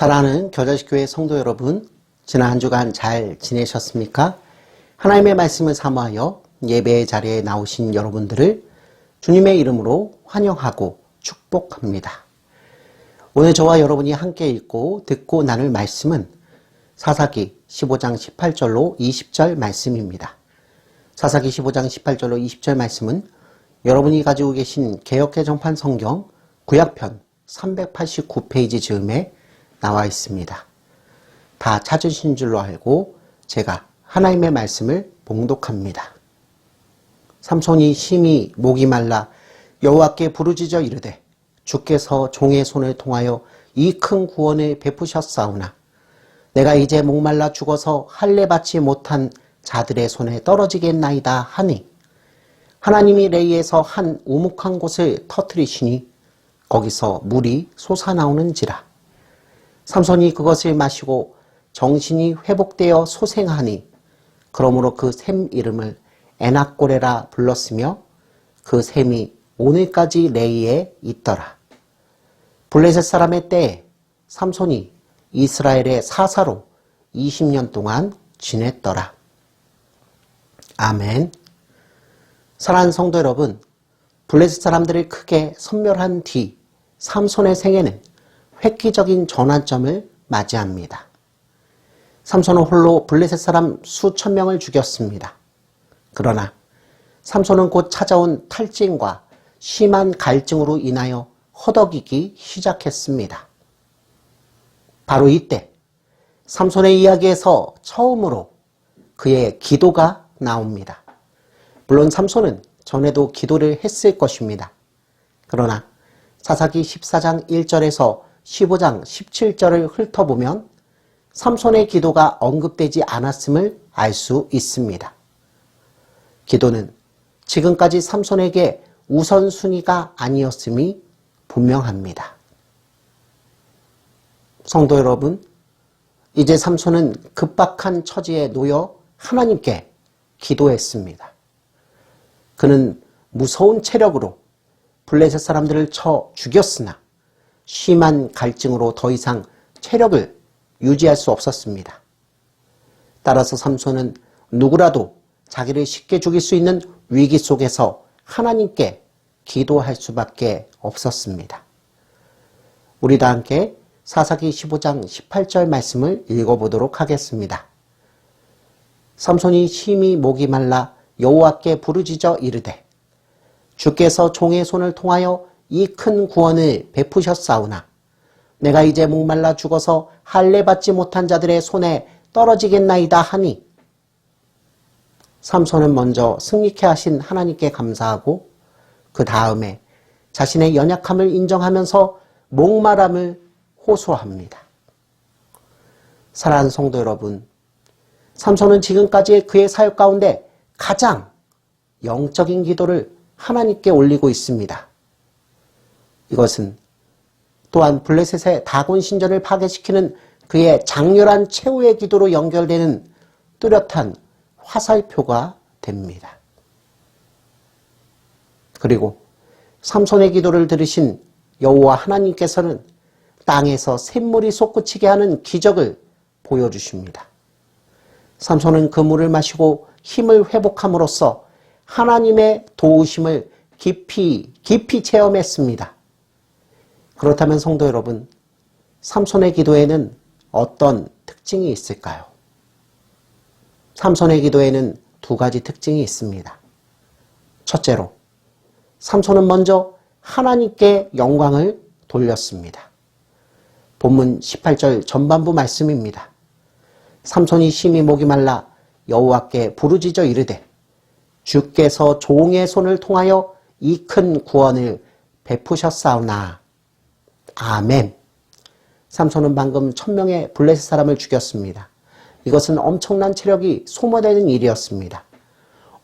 사랑하는 겨자식교회 성도 여러분, 지난 한 주간 잘 지내셨습니까? 하나님의 말씀을 사모하여 예배의 자리에 나오신 여러분들을 주님의 이름으로 환영하고 축복합니다. 오늘 저와 여러분이 함께 읽고 듣고 나눌 말씀은 사사기 15장 18절로 20절 말씀입니다. 사사기 15장 18절로 20절 말씀은 여러분이 가지고 계신 개역개정판 성경 구약편 389페이지 즈음에 나와 있습니다. 다 찾으신 줄로 알고 제가 하나님의 말씀을 봉독합니다. 삼손이 심히 목이 말라 여호와께 부르짖어 이르되 주께서 종의 손을 통하여 이 큰 구원을 베푸셨사오나 내가 이제 목말라 죽어서 할례 받지 못한 자들의 손에 떨어지겠나이다 하니 하나님이 레이에서 한 우묵한 곳을 터뜨리시니 거기서 물이 솟아나오는지라. 삼손이 그것을 마시고 정신이 회복되어 소생하니 그러므로 그 샘 이름을 에낙고레라 불렀으며 그 샘이 오늘까지 레이에 있더라. 블레셋 사람의 때에 삼손이 이스라엘의 사사로 20년 동안 지냈더라. 아멘. 사랑하는 성도 여러분, 블레셋 사람들을 크게 섬멸한 뒤 삼손의 생애는 획기적인 전환점을 맞이합니다. 삼손은 홀로 블레셋 사람 수천 명을 죽였습니다. 그러나 삼손은 곧 찾아온 탈진과 심한 갈증으로 인하여 허덕이기 시작했습니다. 바로 이때 삼손의 이야기에서 처음으로 그의 기도가 나옵니다. 물론 삼손은 전에도 기도를 했을 것입니다. 그러나 사사기 14장 1절에서 15장 17절을 훑어보면 삼손의 기도가 언급되지 않았음을 알 수 있습니다. 기도는 지금까지 삼손에게 우선순위가 아니었음이 분명합니다. 성도 여러분, 이제 삼손은 급박한 처지에 놓여 하나님께 기도했습니다. 그는 무서운 체력으로 블레셋 사람들을 쳐 죽였으나 심한 갈증으로 더 이상 체력을 유지할 수 없었습니다. 따라서 삼손은 누구라도 자기를 쉽게 죽일 수 있는 위기 속에서 하나님께 기도할 수밖에 없었습니다. 우리 다 함께 사사기 15장 18절 말씀을 읽어보도록 하겠습니다. 삼손이 심히 목이 말라 여호와께 부르짖어 이르되 주께서 종의 손을 통하여 이 큰 구원을 베푸셨사오나 내가 이제 목말라 죽어서 할례 받지 못한 자들의 손에 떨어지겠나이다 하니 삼손은 먼저 승리케 하신 하나님께 감사하고 그 다음에 자신의 연약함을 인정하면서 목마름을 호소합니다. 사랑하는 성도 여러분, 삼손은 지금까지 그의 사역 가운데 가장 영적인 기도를 하나님께 올리고 있습니다. 이것은 또한 블레셋의 다곤 신전을 파괴시키는 그의 장렬한 최후의 기도로 연결되는 뚜렷한 화살표가 됩니다. 그리고 삼손의 기도를 들으신 여호와 하나님께서는 땅에서 샘물이 솟구치게 하는 기적을 보여주십니다. 삼손은 그 물을 마시고 힘을 회복함으로써 하나님의 도우심을 깊이 체험했습니다. 그렇다면 성도 여러분, 삼손의 기도에는 어떤 특징이 있을까요? 삼손의 기도에는 두 가지 특징이 있습니다. 첫째로, 삼손은 먼저 하나님께 영광을 돌렸습니다. 본문 18절 전반부 말씀입니다. 삼손이 심히 목이 말라 여호와께 부르짖어 이르되 주께서 종의 손을 통하여 이 큰 구원을 베푸셨사오나. 아멘. 삼손은 방금 1000명의 블레셋 사람을 죽였습니다. 이것은 엄청난 체력이 소모되는 일이었습니다.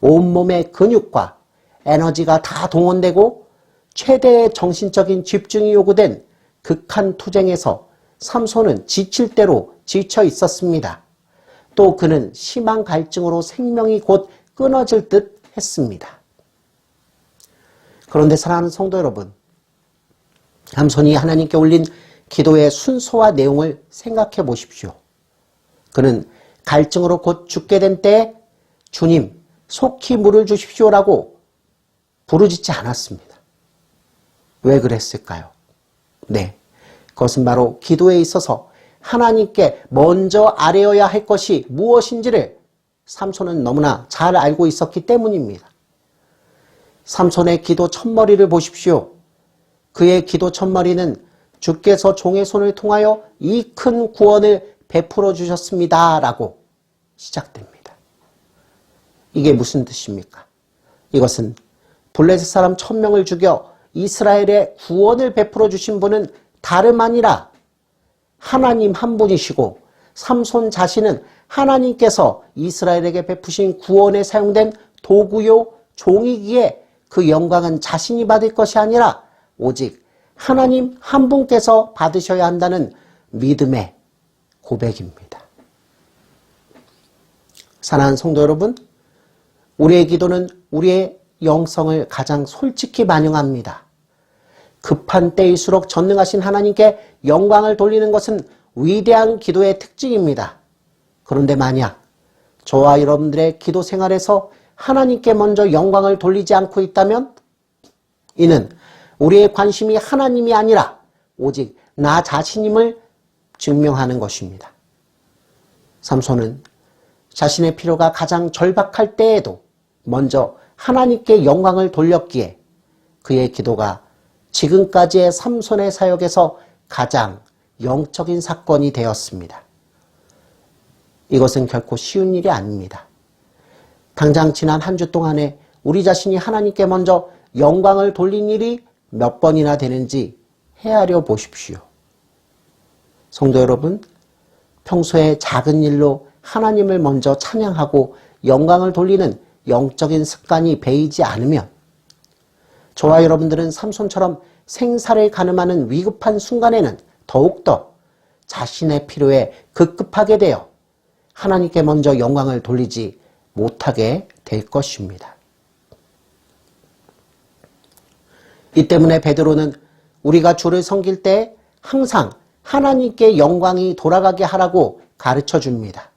온몸의 근육과 에너지가 다 동원되고 최대의 정신적인 집중이 요구된 극한 투쟁에서 삼손은 지칠 대로 지쳐 있었습니다. 또 그는 심한 갈증으로 생명이 곧 끊어질 듯 했습니다. 그런데 사랑하는 성도 여러분, 삼손이 하나님께 올린 기도의 순서와 내용을 생각해 보십시오. 그는 갈증으로 곧 죽게 된 때에 주님, 속히 물을 주십시오라고 부르짖지 않았습니다. 왜 그랬을까요? 네, 그것은 바로 기도에 있어서 하나님께 먼저 아뢰어야 할 것이 무엇인지를 삼손은 너무나 잘 알고 있었기 때문입니다. 삼손의 기도 첫머리를 보십시오. 그의 기도 첫머리는 주께서 종의 손을 통하여 이 큰 구원을 베풀어 주셨습니다 라고 시작됩니다. 이게 무슨 뜻입니까? 이것은 블레셋 사람 1000명을 죽여 이스라엘의 구원을 베풀어 주신 분은 다름 아니라 하나님 한 분이시고 삼손 자신은 하나님께서 이스라엘에게 베푸신 구원에 사용된 도구요 종이기에 그 영광은 자신이 받을 것이 아니라 오직 하나님 한 분께서 받으셔야 한다는 믿음의 고백입니다. 사랑하는 성도 여러분, 우리의 기도는 우리의 영성을 가장 솔직히 반영합니다. 급한 때일수록 전능하신 하나님께 영광을 돌리는 것은 위대한 기도의 특징입니다. 그런데 만약 저와 여러분들의 기도 생활에서 하나님께 먼저 영광을 돌리지 않고 있다면 이는 우리의 관심이 하나님이 아니라 오직 나 자신임을 증명하는 것입니다. 삼손은 자신의 필요가 가장 절박할 때에도 먼저 하나님께 영광을 돌렸기에 그의 기도가 지금까지의 삼손의 사역에서 가장 영적인 사건이 되었습니다. 이것은 결코 쉬운 일이 아닙니다. 당장 지난 한 주 동안에 우리 자신이 하나님께 먼저 영광을 돌린 일이 몇 번이나 되는지 헤아려 보십시오. 성도 여러분, 평소에 작은 일로 하나님을 먼저 찬양하고 영광을 돌리는 영적인 습관이 배이지 않으면 저와 여러분들은 삼손처럼 생사를 가늠하는 위급한 순간에는 더욱더 자신의 필요에 급급하게 되어 하나님께 먼저 영광을 돌리지 못하게 될 것입니다. 이 때문에 베드로는 우리가 주를 섬길 때 항상 하나님께 영광이 돌아가게 하라고 가르쳐 줍니다.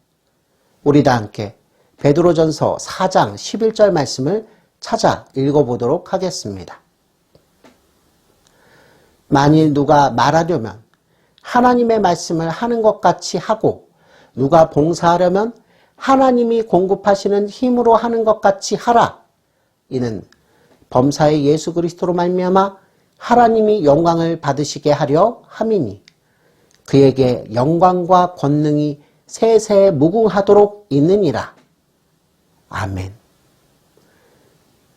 우리 다 함께 베드로전서 4장 11절 말씀을 찾아 읽어보도록 하겠습니다. 만일 누가 말하려면 하나님의 말씀을 하는 것 같이 하고 누가 봉사하려면 하나님이 공급하시는 힘으로 하는 것 같이 하라. 이는 범사의 예수 그리스도로 말미암아 하나님이 영광을 받으시게 하려 함이니 그에게 영광과 권능이 세세 무궁하도록 있느니라. 아멘.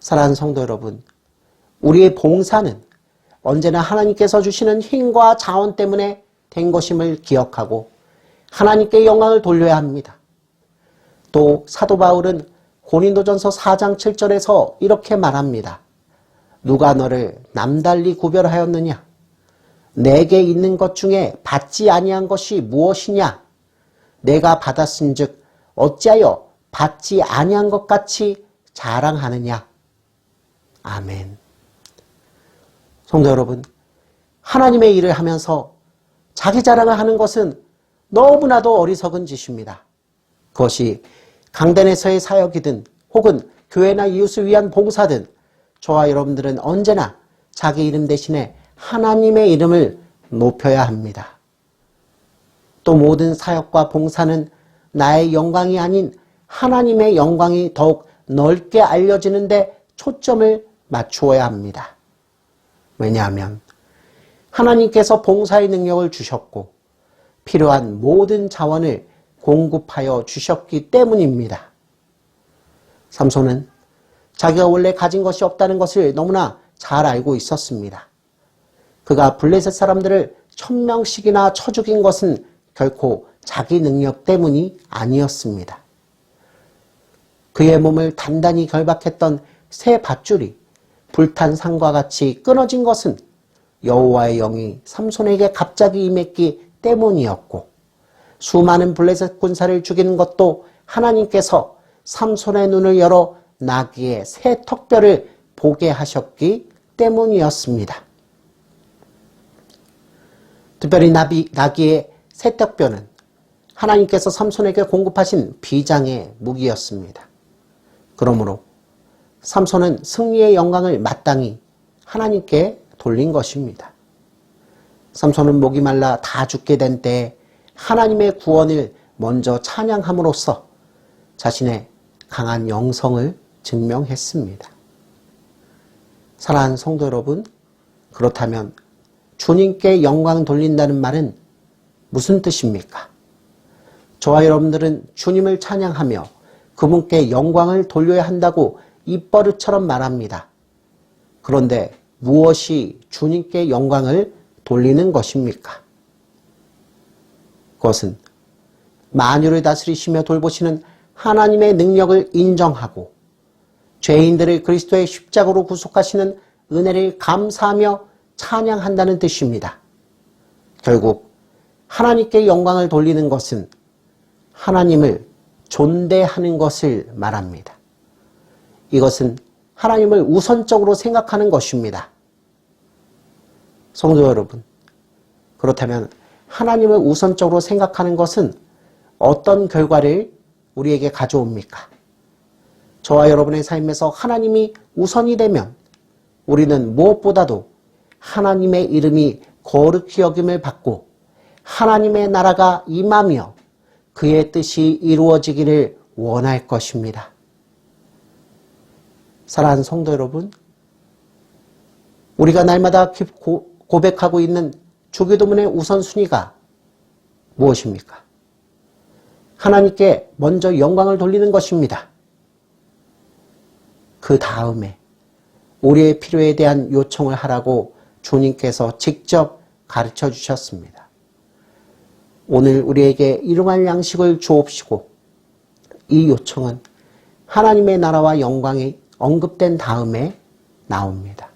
사랑하는 성도 여러분, 우리의 봉사는 언제나 하나님께서 주시는 힘과 자원 때문에 된 것임을 기억하고 하나님께 영광을 돌려야 합니다. 또 사도 바울은 고린도전서 4장 7절에서 이렇게 말합니다. 누가 너를 남달리 구별하였느냐? 내게 있는 것 중에 받지 아니한 것이 무엇이냐? 내가 받았은즉 어찌하여 받지 아니한 것 같이 자랑하느냐? 아멘. 성도 여러분, 하나님의 일을 하면서 자기 자랑을 하는 것은 너무나도 어리석은 짓입니다. 그것이 강단에서의 사역이든 혹은 교회나 이웃을 위한 봉사든 저와 여러분들은 언제나 자기 이름 대신에 하나님의 이름을 높여야 합니다. 또 모든 사역과 봉사는 나의 영광이 아닌 하나님의 영광이 더욱 넓게 알려지는데 초점을 맞추어야 합니다. 왜냐하면 하나님께서 봉사의 능력을 주셨고 필요한 모든 자원을 공급하여 주셨기 때문입니다. 삼손은 자기가 원래 가진 것이 없다는 것을 너무나 잘 알고 있었습니다. 그가 블레셋 사람들을 1000명씩이나 쳐 죽인 것은 결코 자기 능력 때문이 아니었습니다. 그의 몸을 단단히 결박했던 새 밧줄이 불탄 상과 같이 끊어진 것은 여호와의 영이 삼손에게 갑자기 임했기 때문이었고 수많은 블레셋 군사를 죽이는 것도 하나님께서 삼손의 눈을 열어 나귀의 새 턱뼈를 보게 하셨기 때문이었습니다. 특별히 나귀의 새벽뼈는 하나님께서 삼손에게 공급하신 비장의 무기였습니다. 그러므로 삼손은 승리의 영광을 마땅히 하나님께 돌린 것입니다. 삼손은 목이 말라 다 죽게 된 때에 하나님의 구원을 먼저 찬양함으로써 자신의 강한 영성을 증명했습니다. 사랑하는 성도 여러분, 그렇다면 주님께 영광 돌린다는 말은 무슨 뜻입니까? 저와 여러분들은 주님을 찬양하며 그분께 영광을 돌려야 한다고 입버릇처럼 말합니다. 그런데 무엇이 주님께 영광을 돌리는 것입니까? 그것은 만유를 다스리시며 돌보시는 하나님의 능력을 인정하고 죄인들을 그리스도의 십자가로 구속하시는 은혜를 감사하며 찬양한다는 뜻입니다. 결국 하나님께 영광을 돌리는 것은 하나님을 존대하는 것을 말합니다. 이것은 하나님을 우선적으로 생각하는 것입니다. 성도 여러분, 그렇다면 하나님을 우선적으로 생각하는 것은 어떤 결과를 우리에게 가져옵니까? 저와 여러분의 삶에서 하나님이 우선이 되면 우리는 무엇보다도 하나님의 이름이 거룩히 여김을 받고 하나님의 나라가 임하며 그의 뜻이 이루어지기를 원할 것입니다. 사랑하는 성도 여러분, 우리가 날마다 고백하고 있는 주기도문의 우선순위가 무엇입니까? 하나님께 먼저 영광을 돌리는 것입니다. 그 다음에 우리의 필요에 대한 요청을 하라고 주님께서 직접 가르쳐 주셨습니다. 오늘 우리에게 일용할 양식을 주옵시고, 이 요청은 하나님의 나라와 영광이 언급된 다음에 나옵니다.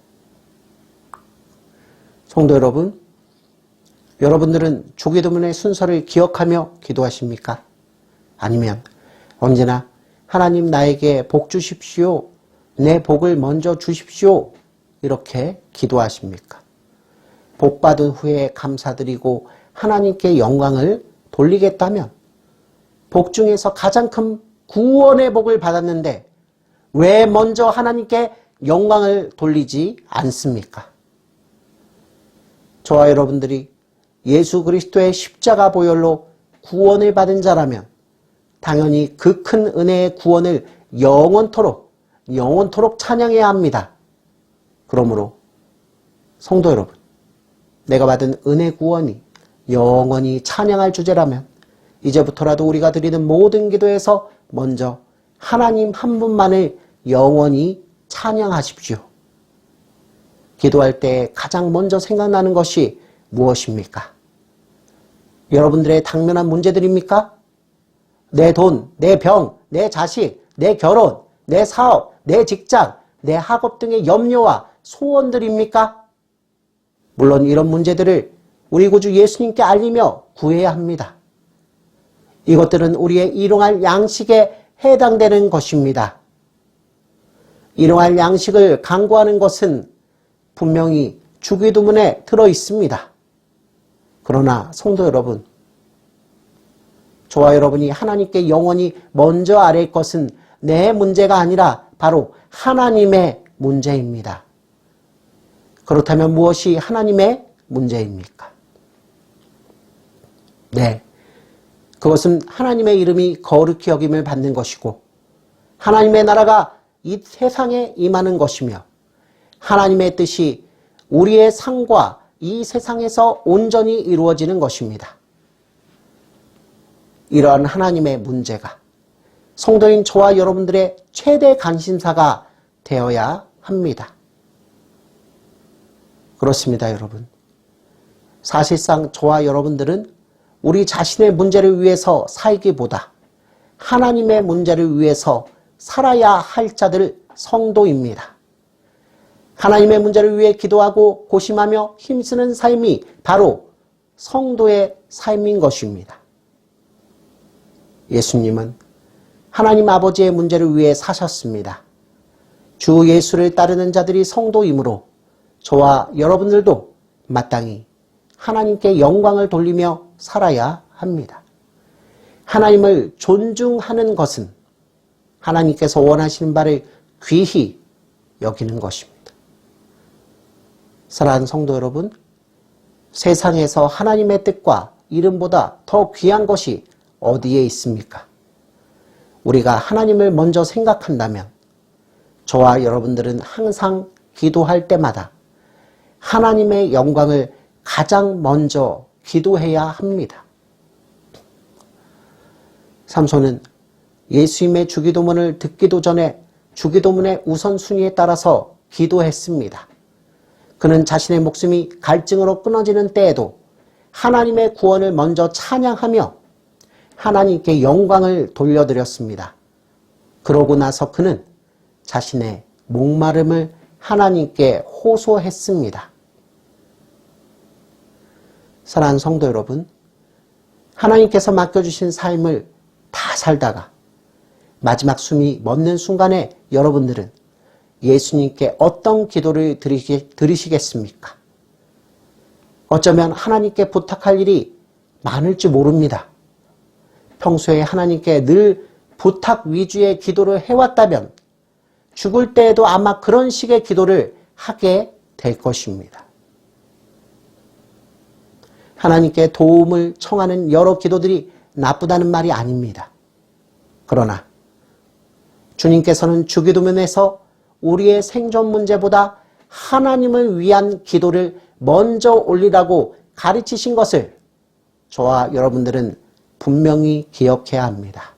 성도 여러분, 여러분들은 주기도문의 순서를 기억하며 기도하십니까? 아니면 언제나 하나님 나에게 복 주십시오, 내 복을 먼저 주십시오, 이렇게 기도하십니까? 복 받은 후에 감사드리고 하나님께 영광을 돌리겠다면 복 중에서 가장 큰 구원의 복을 받았는데 왜 먼저 하나님께 영광을 돌리지 않습니까? 저와 여러분들이 예수 그리스도의 십자가 보혈로 구원을 받은 자라면 당연히 그 큰 은혜의 구원을 영원토록 찬양해야 합니다. 그러므로 성도 여러분, 내가 받은 은혜 구원이 영원히 찬양할 주제라면 이제부터라도 우리가 드리는 모든 기도에서 먼저 하나님 한 분만을 영원히 찬양하십시오. 기도할 때 가장 먼저 생각나는 것이 무엇입니까? 여러분들의 당면한 문제들입니까? 내 돈, 내 병, 내 자식, 내 결혼, 내 사업, 내 직장, 내 학업 등의 염려와 소원들입니까? 물론 이런 문제들을 우리 구주 예수님께 알리며 구해야 합니다. 이것들은 우리의 일용할 양식에 해당되는 것입니다. 일용할 양식을 강구하는 것은 분명히 주기도문에 들어 있습니다. 그러나 성도 여러분, 저와 여러분이 하나님께 영원히 먼저 아뢰 것은 내 문제가 아니라 바로 하나님의 문제입니다. 그렇다면 무엇이 하나님의 문제입니까? 네, 그것은 하나님의 이름이 거룩히 여김을 받는 것이고 하나님의 나라가 이 세상에 임하는 것이며 하나님의 뜻이 우리의 삶과 이 세상에서 온전히 이루어지는 것입니다. 이러한 하나님의 문제가 성도인 저와 여러분들의 최대 관심사가 되어야 합니다. 그렇습니다, 여러분. 사실상 저와 여러분들은 우리 자신의 문제를 위해서 살기보다 하나님의 문제를 위해서 살아야 할 자들 성도입니다. 하나님의 문제를 위해 기도하고 고심하며 힘쓰는 삶이 바로 성도의 삶인 것입니다. 예수님은 하나님 아버지의 문제를 위해 사셨습니다. 주 예수를 따르는 자들이 성도이므로 저와 여러분들도 마땅히 하나님께 영광을 돌리며 살아야 합니다. 하나님을 존중하는 것은 하나님께서 원하시는 바를 귀히 여기는 것입니다. 사랑하는 성도 여러분, 세상에서 하나님의 뜻과 이름보다 더 귀한 것이 어디에 있습니까? 우리가 하나님을 먼저 생각한다면 저와 여러분들은 항상 기도할 때마다 하나님의 영광을 가장 먼저 기도해야 합니다. 삼손은 예수님의 주기도문을 듣기도 전에 주기도문의 우선순위에 따라서 기도했습니다. 그는 자신의 목숨이 갈증으로 끊어지는 때에도 하나님의 구원을 먼저 찬양하며 하나님께 영광을 돌려드렸습니다. 그러고 나서 그는 자신의 목마름을 하나님께 호소했습니다. 사랑하는 성도 여러분, 하나님께서 맡겨주신 삶을 다 살다가 마지막 숨이 멎는 순간에 여러분들은 예수님께 어떤 기도를 드리시겠습니까? 어쩌면 하나님께 부탁할 일이 많을지 모릅니다. 평소에 하나님께 늘 부탁 위주의 기도를 해왔다면 죽을 때에도 아마 그런 식의 기도를 하게 될 것입니다. 하나님께 도움을 청하는 여러 기도들이 나쁘다는 말이 아닙니다. 그러나 주님께서는 주기도문에서 우리의 생존 문제보다 하나님을 위한 기도를 먼저 올리라고 가르치신 것을 저와 여러분들은 분명히 기억해야 합니다.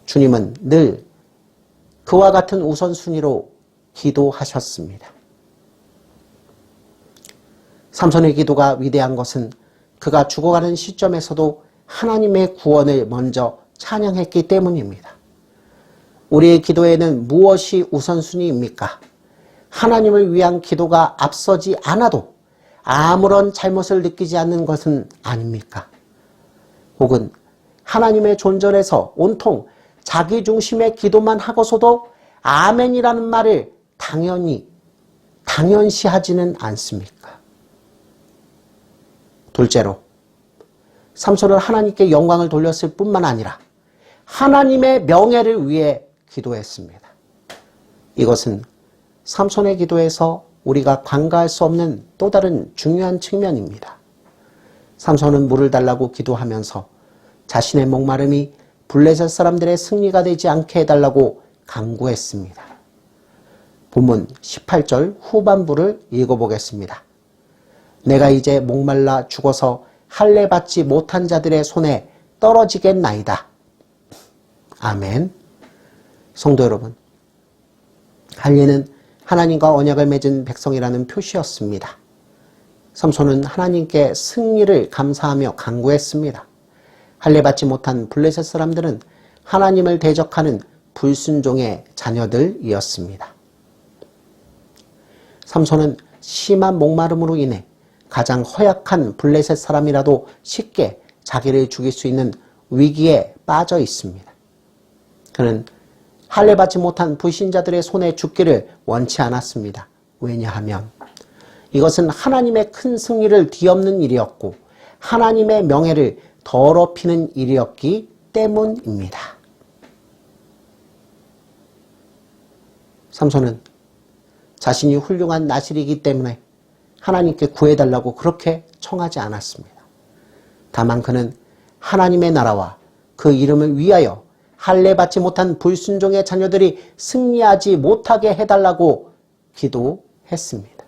주님은 늘 그와 같은 우선순위로 기도하셨습니다. 삼손의 기도가 위대한 것은 그가 죽어가는 시점에서도 하나님의 구원을 먼저 찬양했기 때문입니다. 우리의 기도에는 무엇이 우선순위입니까? 하나님을 위한 기도가 앞서지 않아도 아무런 잘못을 느끼지 않는 것은 아닙니까? 혹은 하나님의 존전에서 온통 자기 중심의 기도만 하고서도 아멘이라는 말을 당연시하지는 않습니까? 둘째로, 삼손은 하나님께 영광을 돌렸을 뿐만 아니라 하나님의 명예를 위해 기도했습니다. 이것은 삼손의 기도에서 우리가 간과할 수 없는 또 다른 중요한 측면입니다. 삼손은 물을 달라고 기도하면서 자신의 목마름이 블레셋 사람들의 승리가 되지 않게 해달라고 간구했습니다. 본문 18절 후반부를 읽어보겠습니다. 내가 이제 목말라 죽어서 할례 받지 못한 자들의 손에 떨어지겠나이다. 아멘. 성도 여러분, 할례는 하나님과 언약을 맺은 백성이라는 표시였습니다. 삼손은 하나님께 승리를 감사하며 간구했습니다. 할례 받지 못한 블레셋 사람들은 하나님을 대적하는 불순종의 자녀들이었습니다. 삼손은 심한 목마름으로 인해 가장 허약한 블레셋 사람이라도 쉽게 자기를 죽일 수 있는 위기에 빠져 있습니다. 그는 할례 받지 못한 불신자들의 손에 죽기를 원치 않았습니다. 왜냐하면 이것은 하나님의 큰 승리를 뒤엎는 일이었고 하나님의 명예를 더럽히는 일이었기 때문입니다. 삼손은 자신이 훌륭한 나실이기 때문에 하나님께 구해달라고 그렇게 청하지 않았습니다. 다만 그는 하나님의 나라와 그 이름을 위하여 할례 받지 못한 불순종의 자녀들이 승리하지 못하게 해달라고 기도했습니다.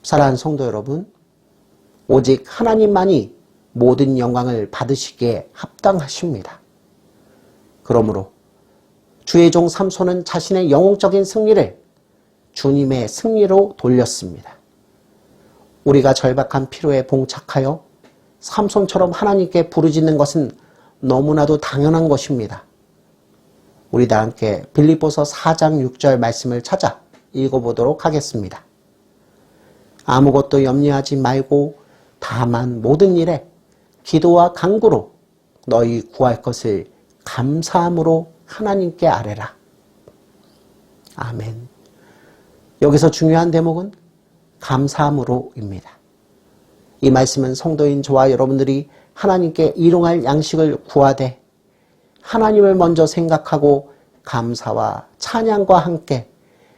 사랑하는 성도 여러분, 오직 하나님만이 모든 영광을 받으시기에 합당하십니다. 그러므로 주의 종 삼손은 자신의 영웅적인 승리를 주님의 승리로 돌렸습니다. 우리가 절박한 피로에 봉착하여 삼손처럼 하나님께 부르짖는 것은 너무나도 당연한 것입니다. 우리 다 함께 빌립보서 4장 6절 말씀을 찾아 읽어보도록 하겠습니다. 아무것도 염려하지 말고 다만 모든 일에 기도와 간구로 너희 구할 것을 감사함으로 하나님께 아뢰라. 아멘. 여기서 중요한 대목은 감사함으로입니다. 이 말씀은 성도인 저와 여러분들이 하나님께 일용할 양식을 구하되 하나님을 먼저 생각하고 감사와 찬양과 함께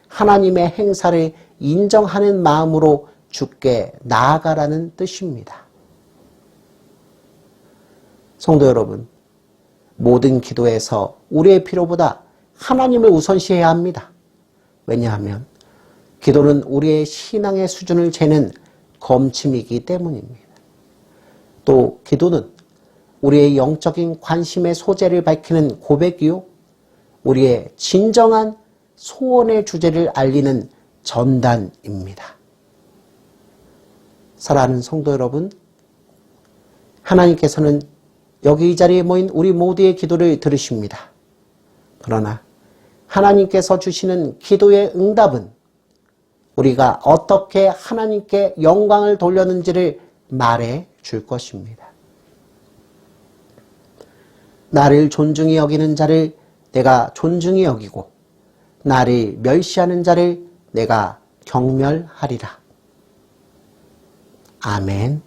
하나님의 행사를 인정하는 마음으로 주께 나아가라는 뜻입니다. 성도 여러분, 모든 기도에서 우리의 필요보다 하나님을 우선시해야 합니다. 왜냐하면 기도는 우리의 신앙의 수준을 재는 검침이기 때문입니다. 또 기도는 우리의 영적인 관심의 소재를 밝히는 고백이요, 우리의 진정한 소원의 주제를 알리는 전단입니다. 사랑하는 성도 여러분, 하나님께서는 여기 이 자리에 모인 우리 모두의 기도를 들으십니다. 그러나 하나님께서 주시는 기도의 응답은 우리가 어떻게 하나님께 영광을 돌렸는지를 말해 줄 것입니다. 나를 존중히 여기는 자를 내가 존중히 여기고 나를 멸시하는 자를 내가 경멸하리라. 아멘.